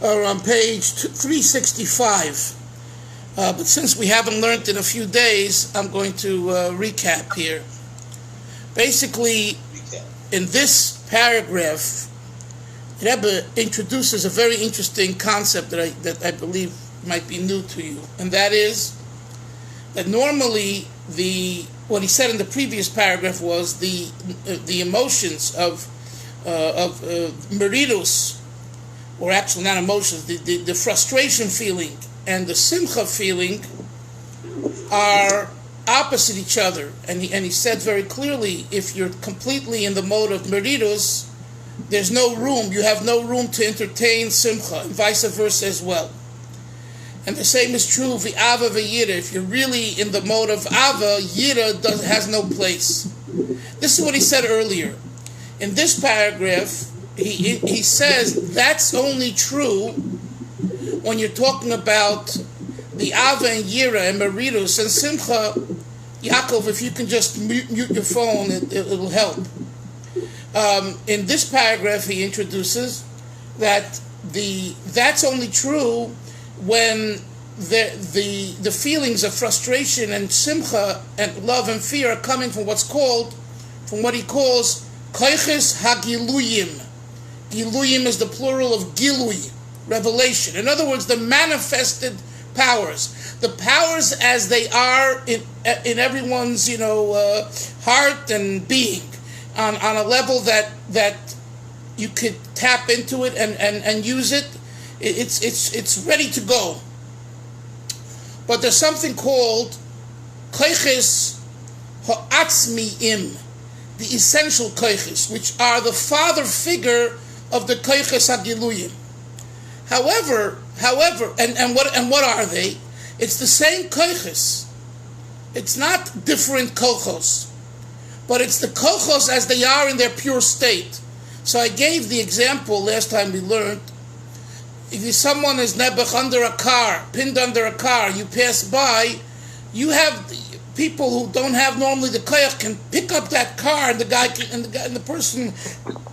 are on page 365. But since we haven't learned in a few days, I'm going to recap here. Basically, in this paragraph, Rebbe introduces a very interesting concept that I believe might be new to you, and that is that normally what he said in the previous paragraph was the emotions of meridus, or actually not emotions, the frustration feeling and the simcha feeling are opposite each other, and he said very clearly, if you're completely in the mode of meridus, there's no room, you have no room to entertain simcha, and vice versa as well. And the same is true of ava v'yira. If you're really in the mode of ava, yira has no place. This is what he said earlier. In this paragraph, he says that's only true when you're talking about the ava and yira and meridus and simcha. Yaakov, if you can just mute your phone, it'll help. In this paragraph, he introduces that that's only true when the feelings of frustration and simcha and love and fear are coming from what he calls koiches hagiluyim. Giluyim is the plural of gilui, revelation. In other words, the manifested powers, the powers as they are in everyone's heart and being, on a level that you could tap into it and use it. It's ready to go. But there's something called koiches ha'atzmiim, the essential koiches, which are the father figure of the koiches hagiluyim. However, and what are they? It's the same koiches. It's not different kochos, but it's the kochos as they are in their pure state. So I gave the example last time we learned. If someone is nebuch under a car, pinned under a car, you pass by, you have people who don't have normally the koyach can pick up that car, and the person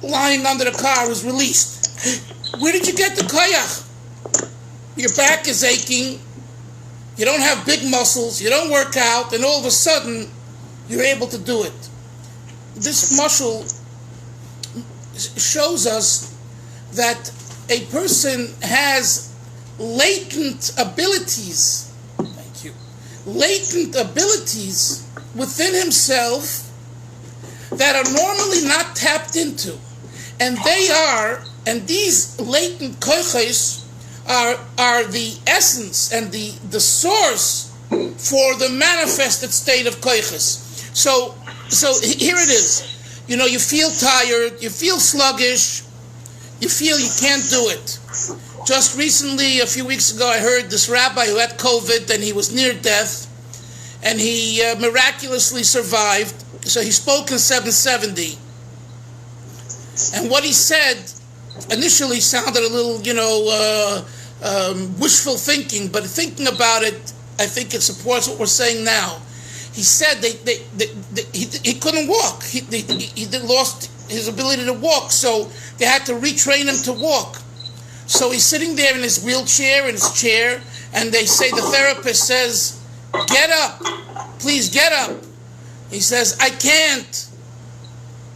lying under the car is released. Where did you get the koyach? Your back is aching, you don't have big muscles, you don't work out, and all of a sudden you're able to do it. This mashal shows us that a person has latent abilities within himself that are normally not tapped into. And these latent koiches are the essence and the source for the manifested state of koiches. So here it is. You feel tired, you feel sluggish, you feel you can't do it. Just recently, a few weeks ago, I heard this rabbi who had COVID and he was near death, and he miraculously survived. So he spoke in 770. And what he said initially sounded a little, wishful thinking, but thinking about it, I think it supports what we're saying now. He said he couldn't walk. He lost his ability to walk, so they had to retrain him to walk. So he's sitting there in his wheelchair, in his chair, and the therapist says, "Get up, please get up." He says, "I can't."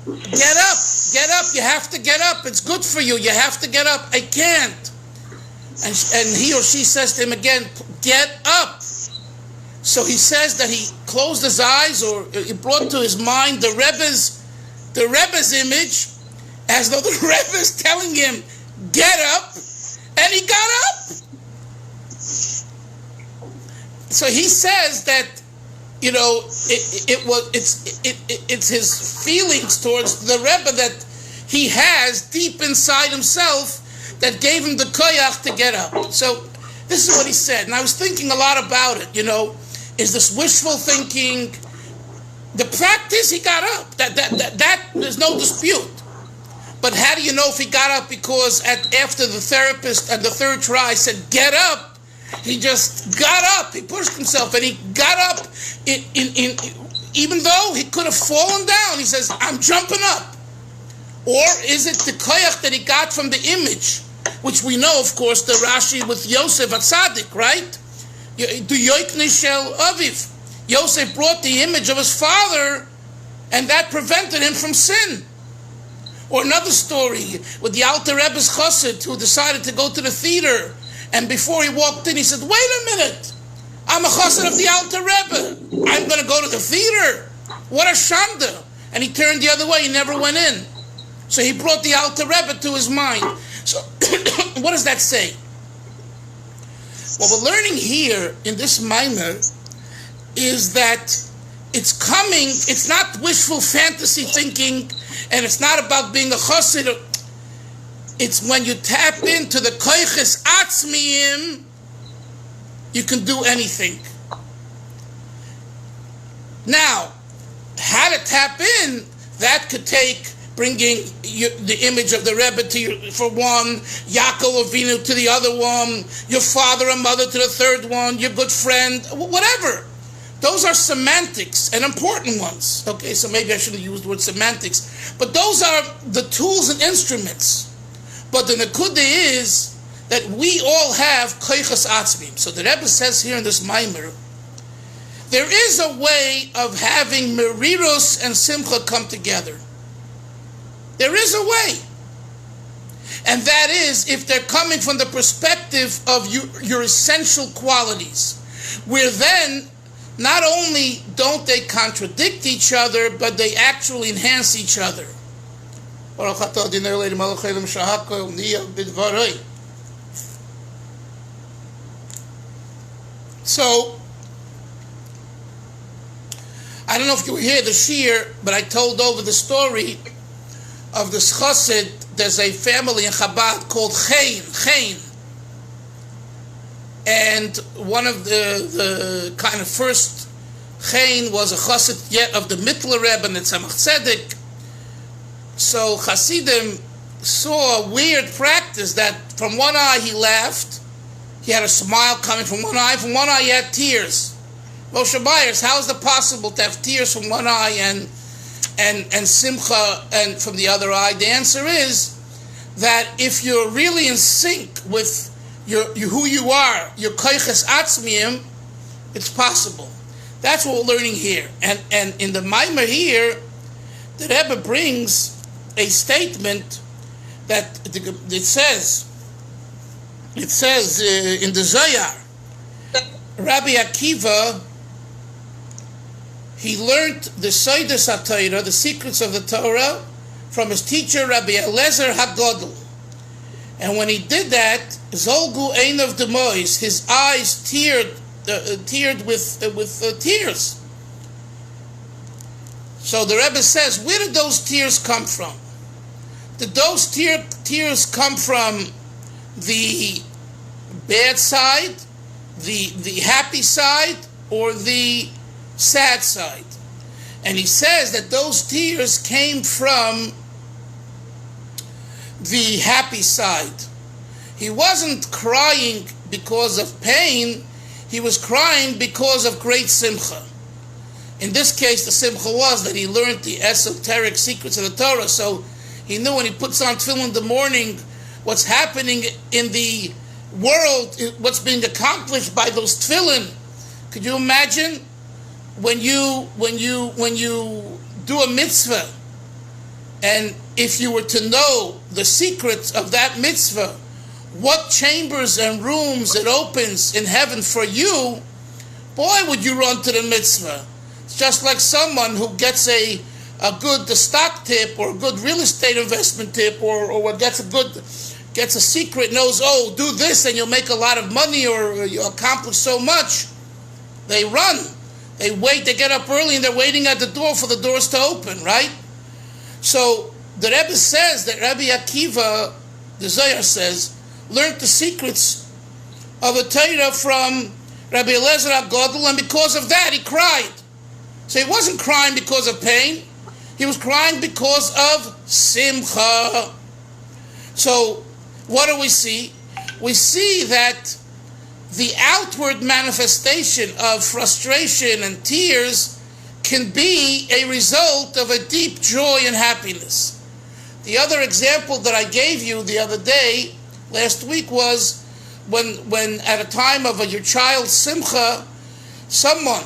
Get up, you have to get up, it's good for you, you have to get up. "I can't." And he or she says to him again, "Get up." So he says that he closed his eyes, or he brought to his mind the Rebbe's image, as though the Rebbe is telling him, "Get up," and he got up. So he says that, it's his feelings towards the Rebbe that he has deep inside himself that gave him the koyach to get up. So this is what he said, and I was thinking a lot about it. Is this wishful thinking? The practice, he got up. That there's no dispute. But how do you know if he got up? Because after the therapist and the third try said, "Get up," he just got up. He pushed himself and he got up. Even though he could have fallen down, he says, "I'm jumping up." Or is it the koyach that he got from the image which we know, of course, the Rashi with Yosef Atzadik, right? Du Yoikni Shel Aviv. Yosef brought the image of his father, and that prevented him from sin. Or another story with the Alter Rebbe's chassid who decided to go to the theater, and before he walked in, he said, "Wait a minute, I'm a chassid of the Alter Rebbe. I'm going to go to the theater. What a shanda!" And he turned the other way. He never went in. So he brought the Alter Rebbe to his mind. So what does that say? What we're learning here in this Maamar is that it's coming, it's not wishful fantasy thinking, and it's not about being a chassid. It's when you tap into the koiches atzmiyim, you can do anything. Now, how to tap in, that could take bringing the image of the Rebbe to you for one, Yaakov Avinu to the other one, your father and mother to the third one, your good friend, whatever. Those are semantics and important ones. Okay, so maybe I shouldn't use the word semantics, but those are the tools and instruments. But the nekuda is that we all have koiches atzmim. So the Rebbe says here in this Maamar, there is a way of having merirus and simcha come together. There is a way. And that is if they're coming from the perspective of your essential qualities, where then not only don't they contradict each other, but they actually enhance each other. So, I don't know if you hear the shir, but I told over the story of this chassid. There's a family in Chabad called Chaim. And one of the kind of first Chaim was a chassid yet of the Mittler Rebbe and the Tzemach Tzedek. So Hasidim saw a weird practice that from one eye he laughed, he had a smile coming from one eye he had tears. Moshe Byers, how is it possible to have tears from one eye and simcha and from the other eye? The answer is that if you're really in sync with who you are, your koiches atzmiyim, it's possible. That's what we're learning here. And in the Maamar here, the Rebbe brings a statement that it says in the Zohar, Rabbi Akiva, he learned the Seides HaTorah, the secrets of the Torah, from his teacher Rabbi Eliezer HaGodel. And when he did that, Zolgu Einav Demois, his eyes teared with tears. So the Rebbe says, where did those tears come from? Did those tears come from the bad side, the happy side, or the sad side? And he says that those tears came from the happy side. He wasn't crying because of pain, he was crying because of great simcha. In this case, the simcha was that he learned the esoteric secrets of the Torah, so he knew when he puts on tefillin in the morning what's happening in the world, what's being accomplished by those tefillin. Could you imagine when you do a mitzvah, and if you were to know the secrets of that mitzvah, what chambers and rooms it opens in heaven for you, boy, would you run to the mitzvah. It's just like someone who gets a good stock tip or a good real estate investment tip, or gets a secret, knows, oh, do this and you'll make a lot of money or you'll accomplish so much. They run. They wait, they get up early and they're waiting at the door for the doors to open, right? So the Rebbe says that Rabbi Akiva, the Zohar says, learned the secrets of the Torah from Rabbi Eliezer HaGodel, and because of that he cried. So he wasn't crying because of pain, he was crying because of simcha. So what do we see? We see that the outward manifestation of frustration and tears can be a result of a deep joy and happiness. The other example that I gave you the other day last week was when at a time of your child's simcha, someone,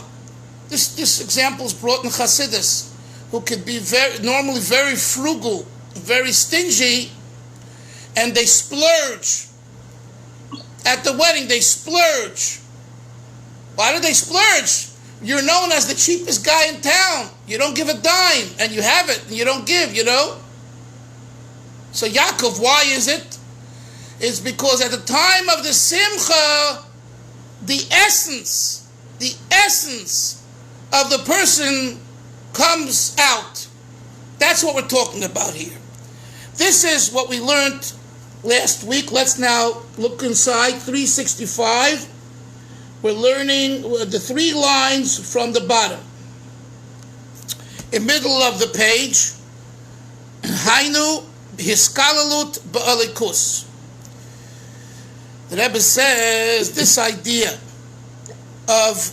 this example is brought in Chassidus, who could be normally very frugal, very stingy, and they splurge. At the wedding, they splurge. Why do they splurge? You're known as the cheapest guy in town. You don't give a dime, and you have it, and you don't give, So Yaakov, why is it? It's because at the time of the simcha, the essence of the person comes out. That's what we're talking about here. This is what we learned last week. Let's now look inside 365. We're learning the 3 lines from the bottom. In middle of the page, Hainu Hiskalalut Ba'alikus. The Rebbe says this idea of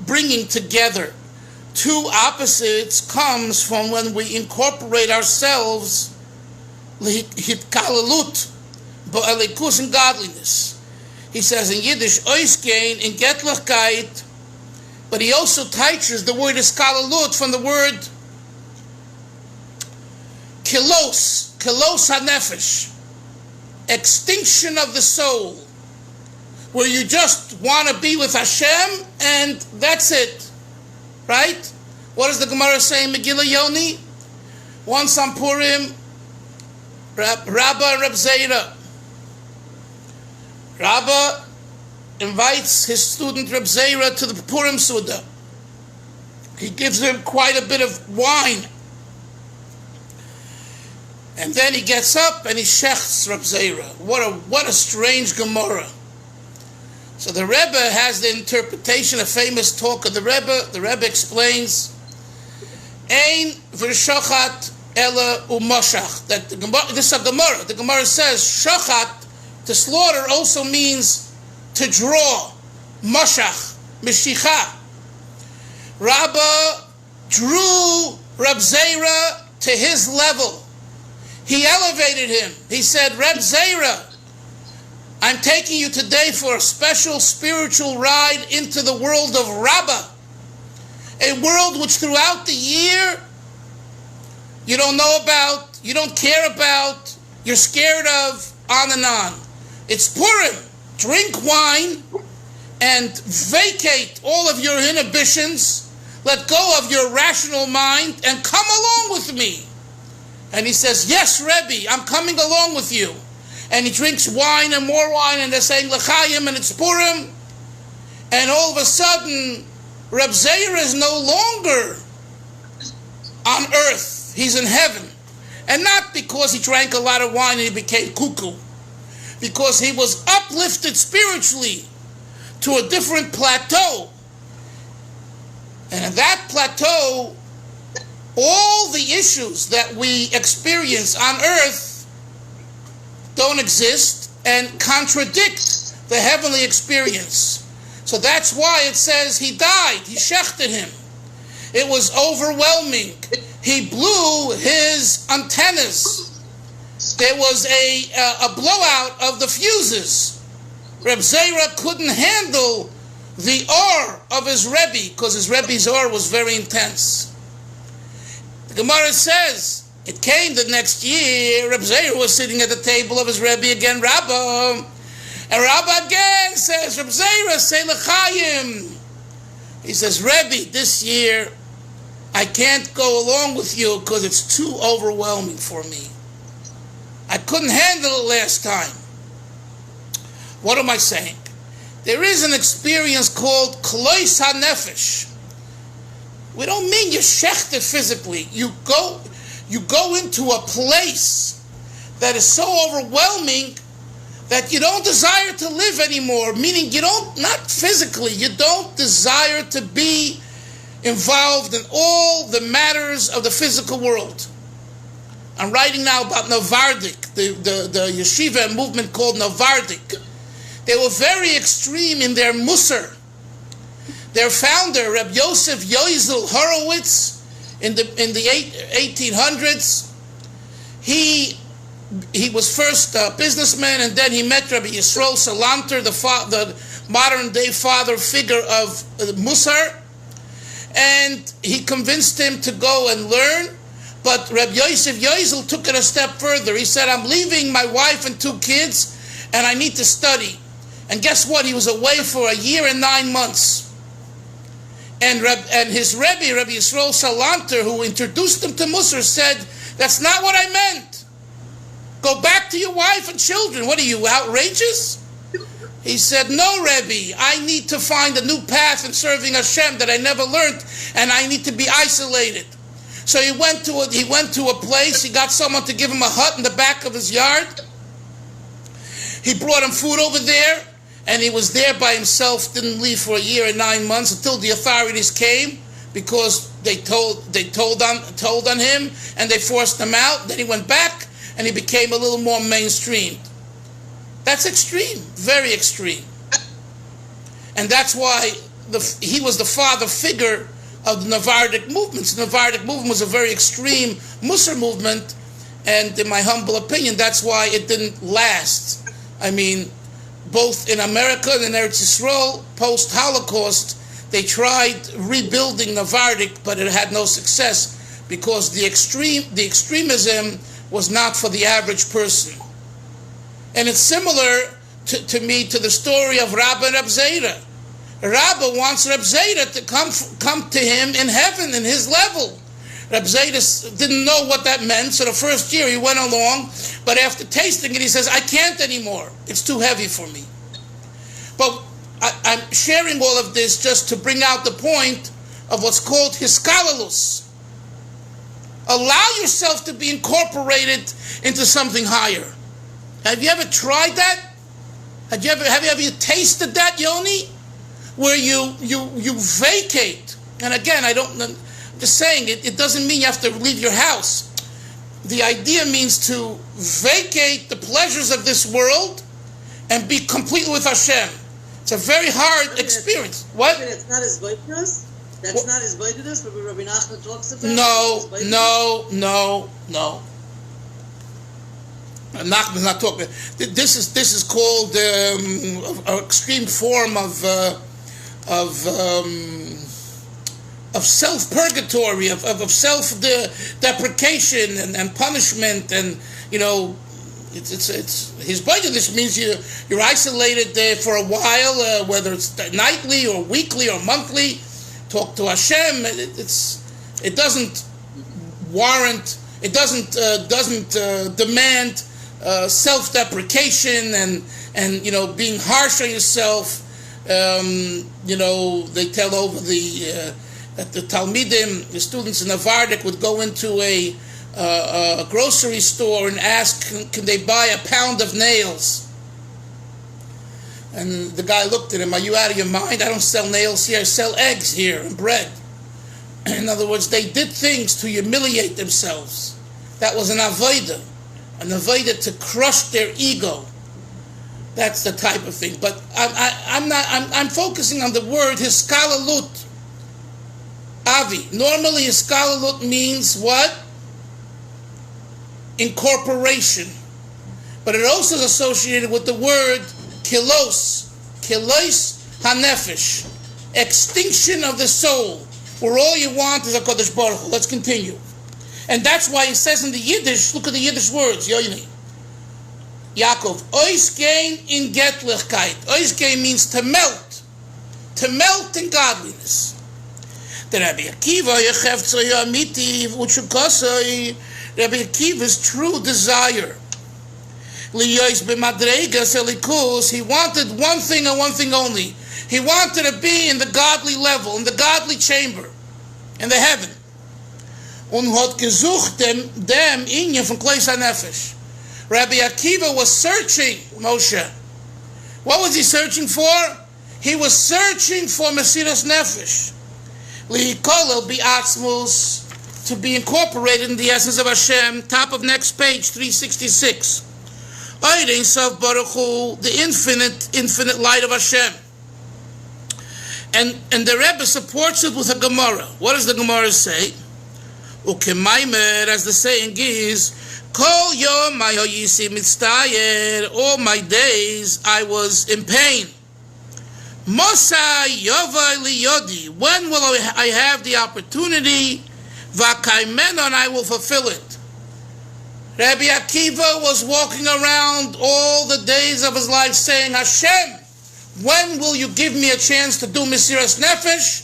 bringing together 2 opposites comes from when we incorporate ourselves Hitkalalut Ba'alikus in godliness. He says in Yiddish, Oisgein in Getlichkeit, but he also teaches the word Hiskalalut from the word Kilos HaNefesh, extinction of the soul, where you just want to be with Hashem and that's it, right? What does the Gemara say in Megillah Yoni? Once on Purim, Rabbi and Reb Zera. Rabbi invites his student Reb Zera to the Purim Suda. He gives him quite a bit of wine. And then he gets up and he shechts Reb Zera. What a strange Gemara. So the Rebbe has the interpretation, a famous talk of the Rebbe. The Rebbe explains, Ein v'shochat ela u'moshach. That this is a Gemara. The Gemara says, shochat, to slaughter, also means to draw. Moshach, mishicha. Rabba drew Reb Zera to his level. He elevated him. He said, Reb Zera, I'm taking you today for a special spiritual ride into the world of Rabba, a world which throughout the year you don't know about, you don't care about, you're scared of, on and on. It's Purim. Drink wine and vacate all of your inhibitions, let go of your rational mind, and come along with me. And he says, yes, Rebbe, I'm coming along with you. And he drinks wine and more wine, and they're saying L'chaim, and it's Purim. And all of a sudden, Reb Zera is no longer on earth. He's in heaven. And not because he drank a lot of wine and he became cuckoo. Because he was uplifted spiritually to a different plateau. And in that plateau, all the issues that we experience on earth don't exist and contradict the heavenly experience. So that's why it says he died. He shechted him. It was overwhelming. He blew his antennas. There was a blowout of the fuses. Reb Zera couldn't handle the awe of his Rebbe because his Rebbe's awe was very intense. The Gemara says, it came the next year, Reb Zera was sitting at the table of his Rebbe again, Rabbi. And Rabbi again says, Reb Zera, say L'chaim. He says, Rebbe, this year I can't go along with you because it's too overwhelming for me. I couldn't handle it last time. What am I saying? There is an experience called Klois HaNefesh. We don't mean you shechter physically. You go into a place that is so overwhelming that you don't desire to live anymore. Meaning not physically, you don't desire to be involved in all the matters of the physical world. I'm writing now about Navardik, the yeshiva movement called Navardik. They were very extreme in their Musar. Their founder, Reb Yosef Yozel Horowitz, in the 1800s, he he was first a businessman, and then he met Rabbi Yisrael Salanter, the modern-day father figure of Musar, and he convinced him to go and learn. But Rabbi Yosef Yozel took it a step further. He said, I'm leaving my wife and 2 kids, and I need to study. And guess what? He was away for a year and 9 months. And his Rabbi Yisrael Salanter, who introduced him to Musar, said, that's not what I meant. Go back to your wife and children. What are you, outrageous? He said, no, Rebbe, I need to find a new path in serving Hashem that I never learned, and I need to be isolated. So he went to a place, he got someone to give him a hut in the back of his yard. He brought him food over there, and he was there by himself, didn't leave for a year and 9 months until the authorities came, because they told on him, and they forced him out. Then he went back, and he became a little more mainstream. That's extreme, very extreme. And that's why he was the father figure of the Navardic movements. The Navardic movement was a very extreme Musar movement, and in my humble opinion, that's why it didn't last. I mean, both in America and in Eretz Yisrael, post-Holocaust, they tried rebuilding Navardic, but it had no success because the extremism was not for the average person. And it's similar to me to the story of Rabbi and Reb Zera. Rabbi wants Reb Zera to come to him in heaven, in his level. Reb Zera didn't know what that meant, so the first year he went along, but after tasting it, he says, I can't anymore. It's too heavy for me. But I'm sharing all of this just to bring out the point of what's called hiskalalus. Allow yourself to be incorporated into something higher. Have you ever tried that? Have you ever tasted that, Yoni? Where you vacate. And again, I'm just saying, it doesn't mean you have to leave your house. The idea means to vacate the pleasures of this world and be completely with Hashem. It's a very hard experience. What? It's not as voidness? That's not as voidness, but Rabbi Nachman talks about? No. Nachman's not talking. This is called an extreme form of self-purgatory, of self-deprecation and punishment, and it's his budget. This means you're isolated for a while, whether it's nightly or weekly or monthly. Talk to Hashem. It doesn't warrant. It doesn't demand self-deprecation and being harsh on yourself. They tell over that the Talmidim, the students in Navardic, would go into a grocery store and ask, can they buy a pound of nails? And the guy looked at him, are you out of your mind? I don't sell nails here, I sell eggs here and bread. In other words, they did things to humiliate themselves. That was an avodah to crush their ego. That's the type of thing. But I'm focusing on the word hiskalalut. Avi. Normally hiskalalut means what? Incorporation. But it also is associated with the word kilos hanefesh. Extinction of the soul. Where all you want is a Kodesh Baruch Hu. Let's continue. And that's why it says in the Yiddish, look at the Yiddish words, Yoini. Yaakov, oisgein in getlichkeit. Oisgein means to melt in godliness. The Rabbi Akiva, Rabbi Akiva's true desire, he wanted one thing and one thing only. He wanted to be in the godly level, in the godly chamber, in the heaven. Und hat gesucht dem Inyan von Kleis HaNefesh. Rabbi Akiva was searching, Moshe. What was he searching for? He was searching for Mesiras Nefesh. Lihikolel bi'atzmus, to be incorporated in the essence of Hashem. Top of next page, 366. Ein Sof Baruch Hu, the infinite light of Hashem. And the Rebbe supports it with a Gemara. What does the Gemara say? Ukemaimer, as the saying is, Kol yom hayisi mitztayer. All my days I was in pain. Mosai yovai liyodi. When will I have the opportunity? V'kaimenon, I will fulfill it. Rabbi Akiva was walking around all the days of his life saying, Hashem, when will you give me a chance to do Mesiras Nefesh,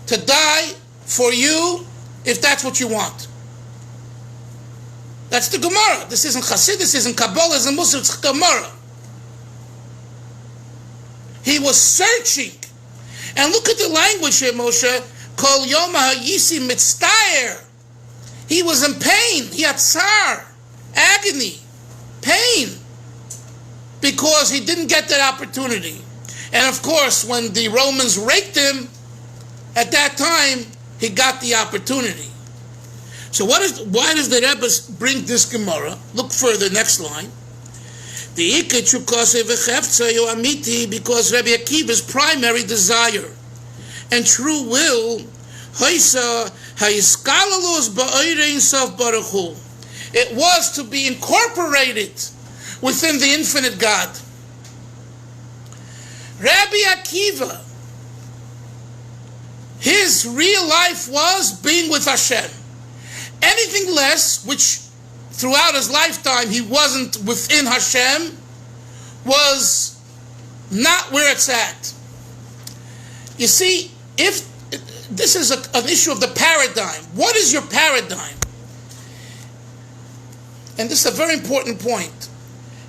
to die for you, if that's what you want? That's the Gemara. This isn't Chassid, this isn't Kabbalah, this isn't Musar, it's Gemara. He was searching. And look at the language here, Moshe. Kol yom hayisi mitztayer. He was in pain. He had tsar, agony, pain, because he didn't get that opportunity. And of course, when the Romans raped him, at that time, he got the opportunity. So why does the Rebbe bring this Gemara? Look further, next line. Because Rabbi Akiva's primary desire and true will, it was to be incorporated within the infinite God. Rabbi Akiva, his real life was being with Hashem. Anything less, which throughout his lifetime he wasn't within Hashem, was not where it's at. You see, if this is an issue of the paradigm, what is your paradigm? And this is a very important point.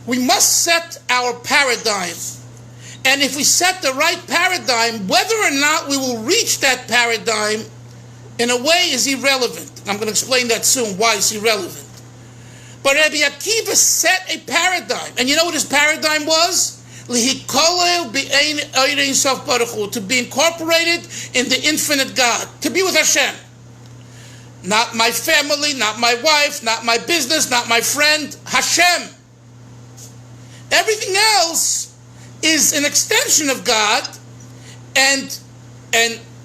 We must set our paradigm. And if we set the right paradigm, whether or not we will reach that paradigm in a way is irrelevant. I'm going to explain that soon, why it's irrelevant. But Rabbi Akiva set a paradigm. And you know what his paradigm was? To be incorporated in the infinite God. To be with Hashem. Not my family, not my wife, not my business, not my friend. Hashem. Everything else is an extension of God. And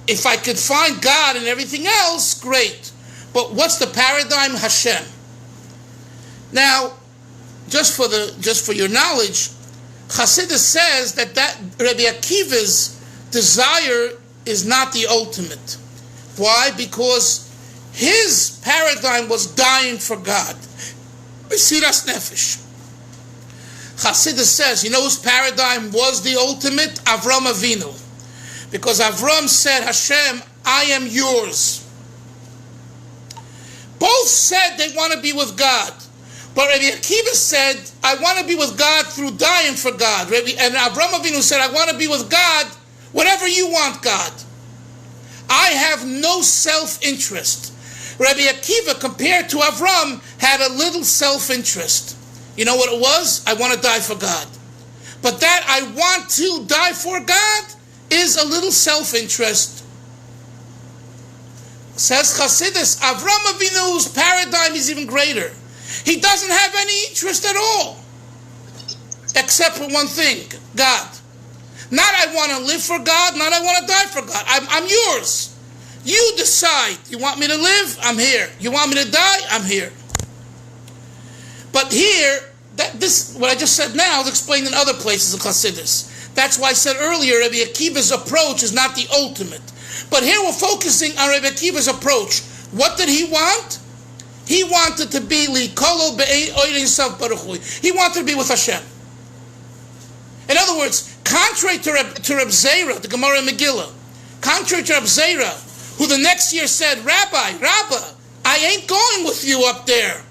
if I could find God in everything else, great. But what's the paradigm? Hashem. Now, just for your knowledge, Chassidus says that Rabbi Akiva's desire is not the ultimate. Why? Because his paradigm was dying for God. Mesiras Nefesh. Chassidus says, you know whose paradigm was the ultimate? Avram Avinu. Because Avram said, Hashem, I am yours. Both said they want to be with God. But Rabbi Akiva said, I want to be with God through dying for God. And Avram Avinu said, I want to be with God whatever you want, God. I have no self-interest. Rabbi Akiva, compared to Avram, had a little self-interest. You know what it was? I want to die for God. But that I want to die for God is a little self-interest. Says Chassidus, Avram Avinu's paradigm is even greater. He doesn't have any interest at all. Except for one thing, God. Not I want to live for God, not I want to die for God. I'm yours. You decide. You want me to live? I'm here. You want me to die? I'm here. But here, what I just said now is explained in other places of Chassidus. That's why I said earlier, Rabbi Akiva's approach is not the ultimate. But here we're focusing on Rabbi Akiva's approach. What did he want? He wanted to be likolo be'ein sof baruch hu. He wanted to be with Hashem. In other words, contrary to Reb Zera, the Gemara in Megillah, contrary to Reb Zera, who the next year said, Rabbi, I ain't going with you up there.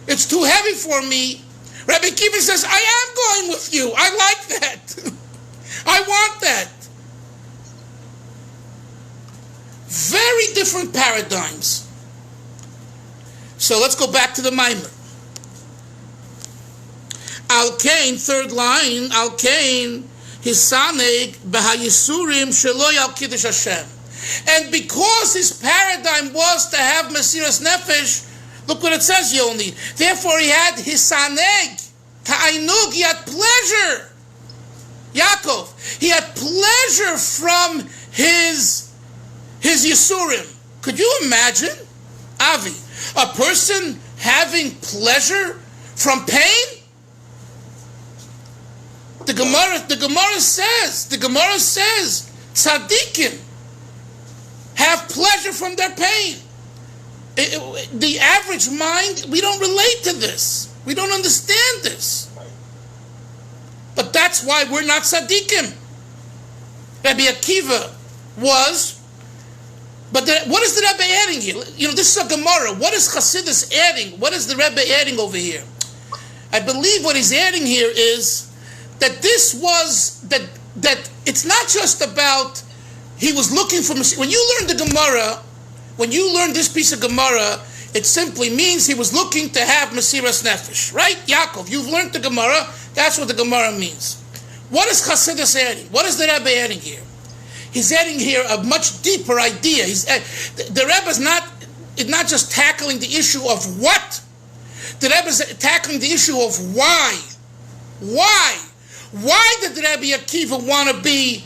It's too heavy for me. Rabbi Akiva says, I am going with you. I like that. I want that. Very different paradigms. So let's go back to the Maamar. Al Kain, third line, Al Kain, Hisaneg, Behayisurim, Sheloi Al Kiddush Hashem. And because his paradigm was to have Mesiras Nefesh, look what it says, Yoni. Therefore he had Hisaneg, Ta'ainug, he had pleasure. Yaakov, he had pleasure from his Yisurim. Could you imagine? Avi, a person having pleasure from pain? The Gemara says, tzaddikim have pleasure from their pain. The average mind, we don't relate to this. We don't understand this. But that's why we're not tzaddikim. Rabbi Akiva was, but what is the Rebbe adding here? This is a Gemara. What is Chassidus adding? What is the Rebbe adding over here? I believe what he's adding here is that this was, that it's not just about, he was looking for, when you learn the Gemara, when you learn this piece of Gemara, it simply means he was looking to have Mesiras Nefesh, right? Yaakov, you've learned the Gemara, that's what the Gemara means. What is Chassidus adding? What is the Rebbe adding here? He's adding here a much deeper idea. The Rebbe is not just tackling the issue of what. The Rebbe is tackling the issue of why. Why? Why did Rabbi Akiva want to be,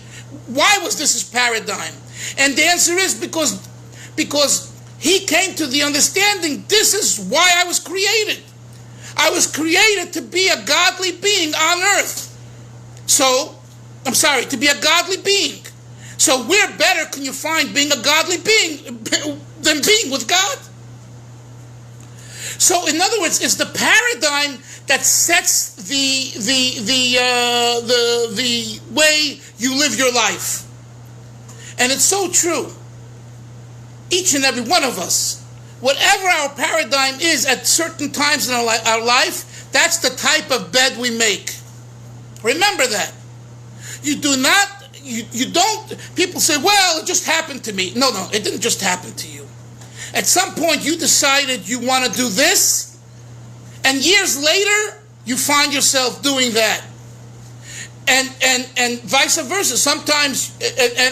why was this his paradigm? And the answer is because he came to the understanding, this is why I was created. I was created to be a godly being on earth. To be a godly being. So where better can you find being a godly being than being with God? So in other words, it's the paradigm that sets the way you live your life. And it's so true. Each and every one of us, whatever our paradigm is at certain times in our life, that's the type of bed we make. Remember that. You don't, people say, well, it just happened to me. No, it didn't just happen to you. At some point you decided you want to do this, and years later, you find yourself doing that. And vice versa. Sometimes,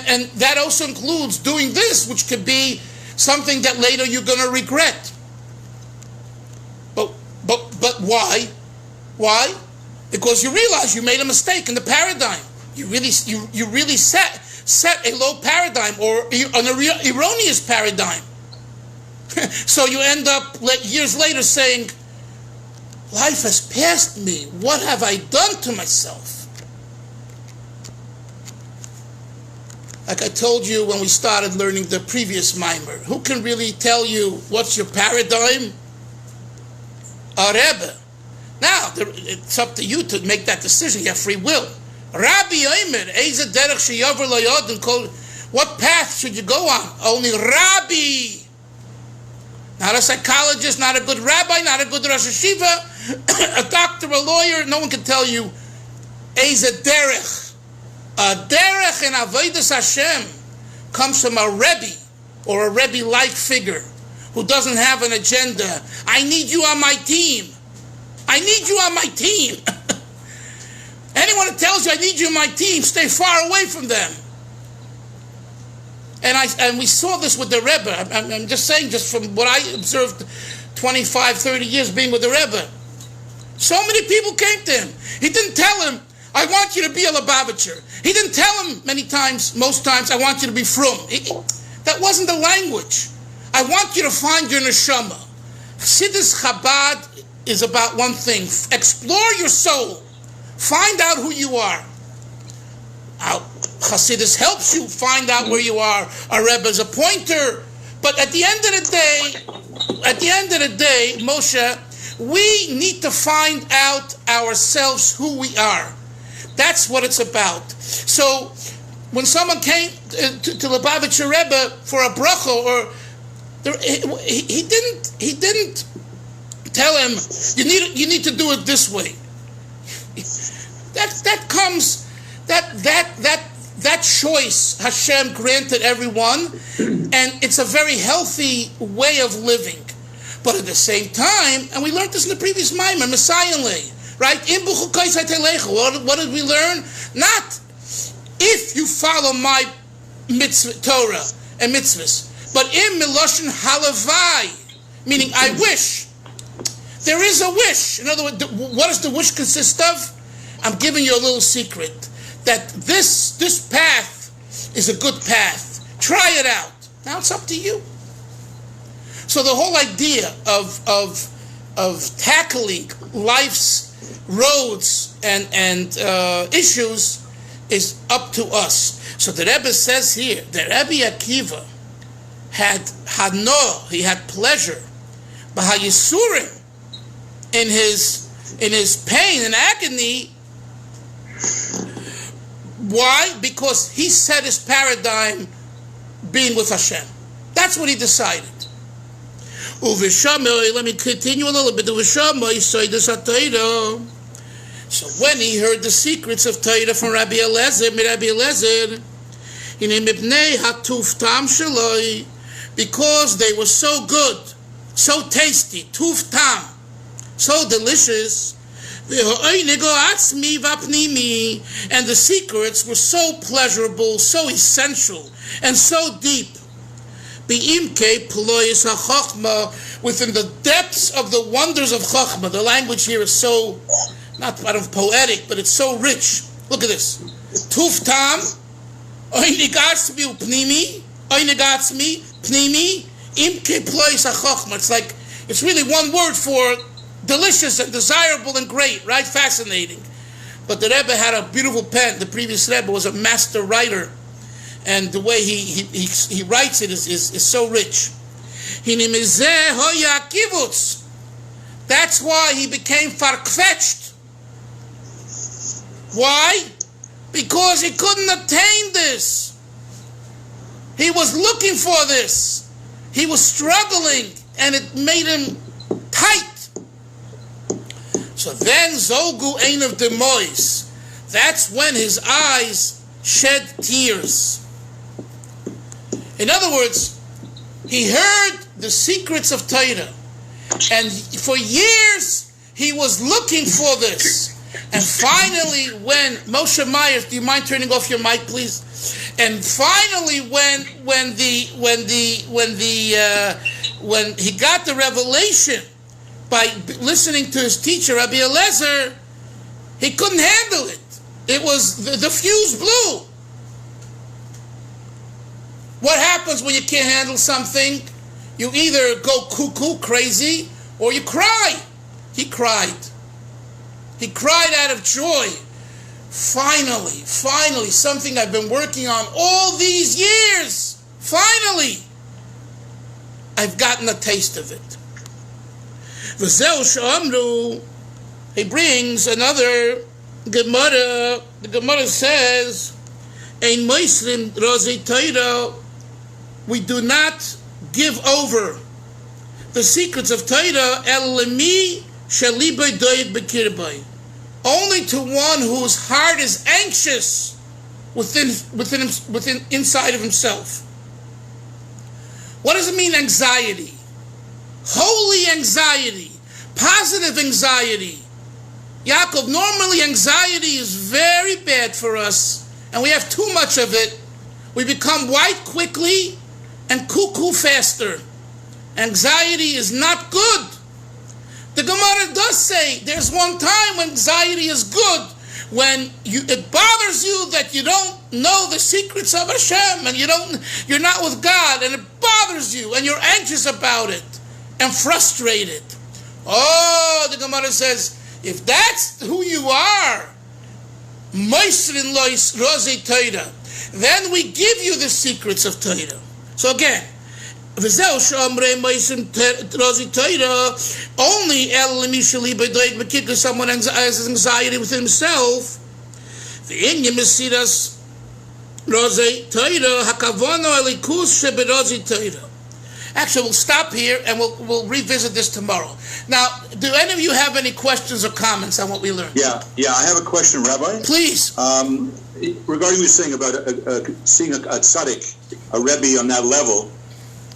and that also includes doing this, which could be something that later you're going to regret. But why? Why? Because you realize you made a mistake in the paradigm. You really set a low paradigm or an erroneous paradigm. So you end up years later saying, life has passed me. What have I done to myself? Like I told you when we started learning the previous Maamar, who can really tell you what's your paradigm? A Rebbe. Now, it's up to you to make that decision. You have free will. Rabbi Omer, what path should you go on? Only Rabbi. Not a psychologist, not a good rabbi, not a good Rosh Hashiva, a doctor, a lawyer. No one can tell you. Eze derech. A derech in Avodas Hashem comes from a Rebbe or a Rebbe-like figure who doesn't have an agenda. I need you on my team. I need you on my team. Anyone who tells you I need you on my team, stay far away from them. And we saw this with the Rebbe. I'm just saying, just from what I observed 25, 30 years being with the Rebbe. So many people came to him. He didn't tell him, I want you to be a Lubavitcher. He didn't tell him most times, I want you to be frum. That wasn't the language. I want you to find your neshama. Chassidus Chabad is about one thing. Explore your soul. Find out who you are. Chassidus helps you find out where you are. A Rebbe is a pointer. But at the end of the day, Moshe, we need to find out ourselves who we are. That's what it's about. So when someone came to Lubavitcher Rebbe for a bracha, he didn't tell him you need to do it this way. That choice Hashem granted everyone, and it's a very healthy way of living. But at the same time, and we learned this in the previous Maamar, Messiah, right? What did we learn? Not if you follow my mitzvah, Torah and mitzvahs, but in miloshin halavai, meaning I wish. There is a wish. In other words, what does the wish consist of? I'm giving you a little secret. That this path is a good path. Try it out. Now it's up to you. So the whole idea of tackling life's roads and issues is up to us. So the Rebbe says here that Rabbi Akiva had he had pleasure, b'hayisurim, in his pain and agony. Why? Because he set his paradigm being with Hashem. That's what he decided. Let me continue a little bit. So when he heard the secrets of Torah from Rabbi Eliezer, because they were so good, so tasty, tuf tam, so delicious, and the secrets were so pleasurable, so essential, and so deep. Within the depths of the wonders of Chachma. The language here is so, not part of poetic, but it's so rich. Look at this. Tuf tam, oinigatzmi upnimi, oinigatzmi pnimi, imke plois hachachma. It's like, it's really one word for delicious and desirable and great, right? Fascinating. But the Rebbe had a beautiful pen. The previous Rebbe was a master writer. And the way he writes it is so rich. That's why he became farkfetched. Why? Because he couldn't attain this. He was looking for this. He was struggling, and it made him tight. So then Zogu ein of demois. That's when his eyes shed tears. In other words, he heard the secrets of Torah, and for years he was looking for this. And finally, when Moshe Myers, do you mind turning off your mic, please? And finally, when he got the revelation by listening to his teacher Rabbi Eliezer, he couldn't handle it. It was the fuse blew. What happens when you can't handle something? You either go cuckoo, crazy, or you cry. He cried. He cried out of joy. Finally, something I've been working on all these years. Finally, I've gotten a taste of it. V'zeu she'amru, he brings another Gemara. The Gemara says, Ein moisrim rozei Torah, we do not give over the secrets of Torah el lemi shelibai doeg bekirbai, only to one whose heart is anxious within inside of himself. What does it mean, anxiety? Holy anxiety, positive anxiety. Yaakov, normally anxiety is very bad for us, and we have too much of it. We become white quickly and cuckoo faster. Anxiety is not good. The Gemara does say there's one time when anxiety is good, when it bothers you that you don't know the secrets of Hashem, and you're not with God, and it bothers you, and you're anxious about it and frustrated. Oh, the Gemara says, if that's who you are, then we give you the secrets of Torah. So again, only someone has anxiety within himself. Actually, we'll stop here and we'll revisit this tomorrow. Now, do any of you have any questions or comments on what we learned? Yeah, I have a question, Rabbi. Please. Regarding what you're saying about seeing a tzaddik, a Rebbe on that level,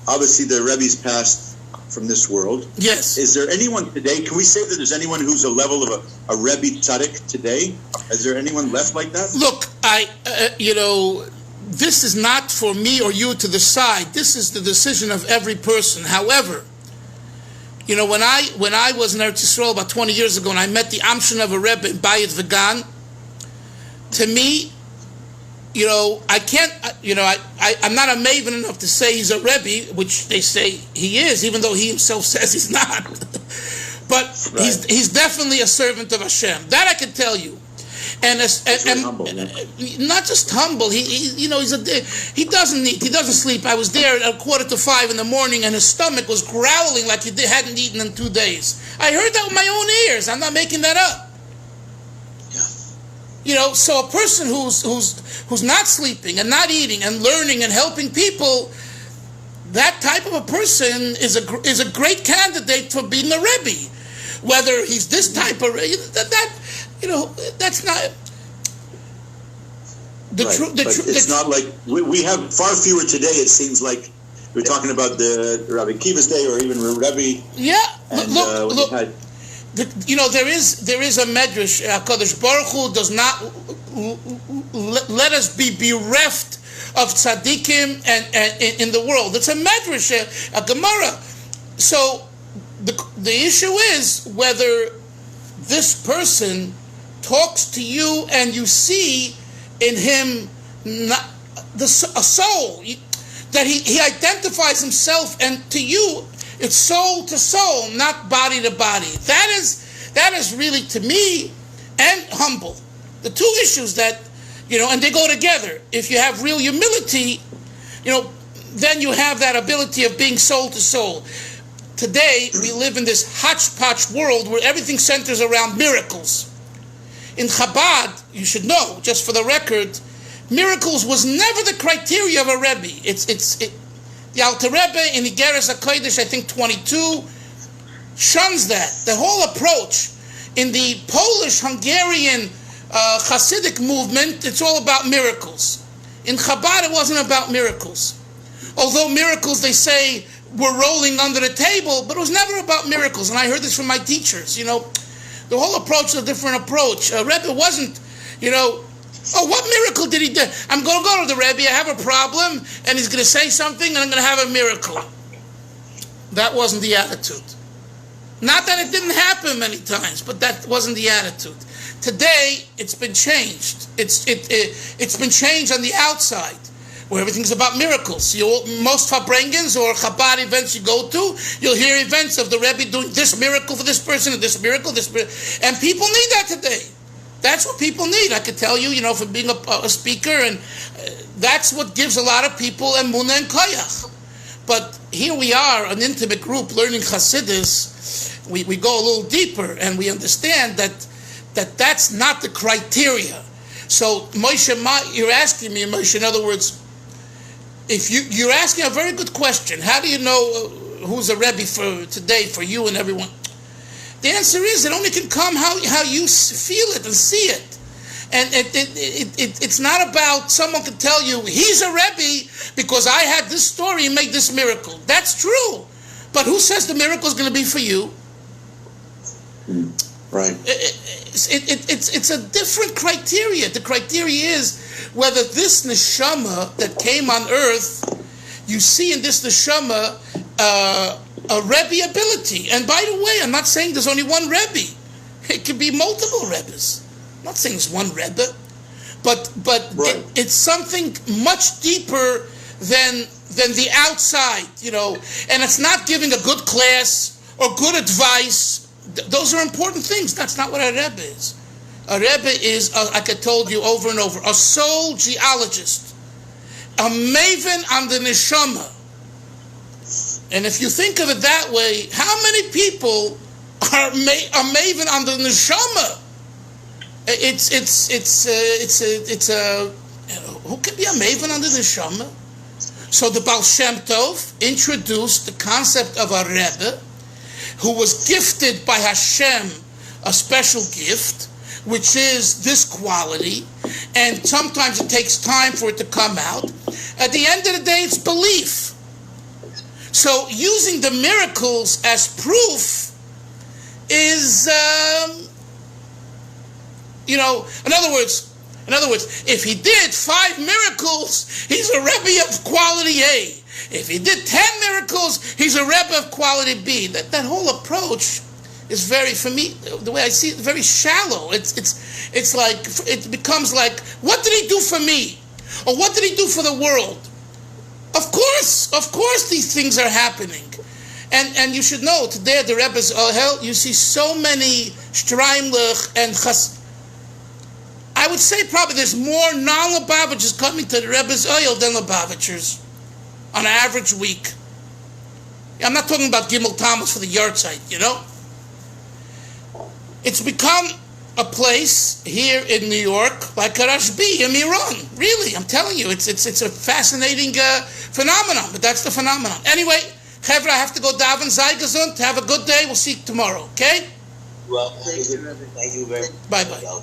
obviously the Rebbe's passed from this world. Yes. Is there anyone today, can we say that there's anyone who's a level of a Rebbe tzaddik today? Is there anyone left like that? Look, this is not for me or you to decide. This is the decision of every person. However, when I was in Eretz Yisrael about 20 years ago and I met the Amshon of a Rebbe in Bayit Vegan, to me, I can't, I'm not a maven enough to say he's a Rebbe, which they say he is, even though he himself says he's not. But he's definitely a servant of Hashem. That I can tell you. And humble, not just humble. He doesn't sleep. I was there at 4:45 in the morning, and his stomach was growling like he hadn't eaten in 2 days. I heard that with my own ears. I'm not making that up. Yeah. So a person who's not sleeping and not eating and learning and helping people, that type of a person is a great candidate for being a Rebbe. Whether he's this type of that's not the truth. It's not like we have far fewer today. It seems like we're talking about the Rabbi Kiva's day, or even Rabbi. Yeah, and, look. There is a medrash. HaKadosh Baruch Hu does not let us be bereft of tzaddikim and in the world. It's a medrash, a Gemara. So the issue is whether this person talks to you and you see in him a soul, that he identifies himself, and to you it's soul to soul, not body to body. That is really, to me, and humble, the two issues that, and they go together. If you have real humility, then you have that ability of being soul to soul. Today, we live in this hodgepodge world where everything centers around miracles. In Chabad, you should know, just for the record, miracles was never the criteria of a Rebbe. The Alter Rebbe in Igeres HaKodesh, I think 22, shuns that. The whole approach in the Polish-Hungarian Hasidic movement, it's all about miracles. In Chabad, it wasn't about miracles. Although miracles, they say, were rolling under the table, but it was never about miracles. And I heard this from my teachers. The whole approach is a different approach. Rebbe wasn't, what miracle did he do? I'm going to go to the Rebbe, I have a problem, and he's going to say something, and I'm going to have a miracle. That wasn't the attitude. Not that it didn't happen many times, but that wasn't the attitude. Today, it's been changed. It's been changed on the outside, where everything's about miracles. Most Fabrengens or Chabad events you go to, you'll hear events of the Rebbe doing this miracle for this person and this miracle, and people need that today. That's what people need. I could tell you, for being a speaker, and that's what gives a lot of people emunah and koyach. But here we are, an intimate group learning Hasidus. We go a little deeper, and we understand that's not the criteria. So Moshe, you're asking me, Moshe, in other words, if you're asking a very good question. How do you know who's a Rebbe for today, for you and everyone? The answer is it only can come how you feel it and see it. And it's not about someone can tell you, he's a Rebbe because I had this story and made this miracle. That's true. But who says the miracle is going to be for you? Right. It's a different criteria. The criteria is whether this neshama that came on earth, you see in this neshama a Rebbe ability. And by the way, I'm not saying there's only one Rebbe. It could be multiple Rebbes. I'm not saying it's one Rebbe. But right. It's something much deeper than the outside, And it's not giving a good class or good advice. Those are important things. That's not what a Rebbe is. A Rebbe is, like I told you over and over, a soul geologist, a maven on the neshama. And if you think of it that way, how many people are maven on the neshama? Who can be a maven on the neshama? So the Baal Shem Tov introduced the concept of a Rebbe who was gifted by Hashem a special gift, which is this quality, and sometimes it takes time for it to come out. At the end of the day, it's belief. So using the miracles as proof is, in other words, if he did 5 miracles, he's a Rebbe of quality A. If he did 10 miracles, he's a Rebbe of quality B. That whole approach is very, for me, the way I see it, very shallow. It's like, it becomes like, what did he do for me? Or what did he do for the world? Of course these things are happening. And you should know, today at the Rebbe's Ohel, you see so many Streimlich and Chas. I would say probably there's more non-Lubavitchers coming to the Rebbe's Ohel than Lubavitchers on an average week. I'm not talking about Gimel Thomas for the yahrzeit, you know? It's become a place here in New York like a Rashbi in Iran. Really, I'm telling you, it's a fascinating phenomenon, but that's the phenomenon. Anyway, Chevra, I have to go daven. Sei gesund. Have a good day. We'll see you tomorrow, okay? Well, thank you very much. Bye-bye.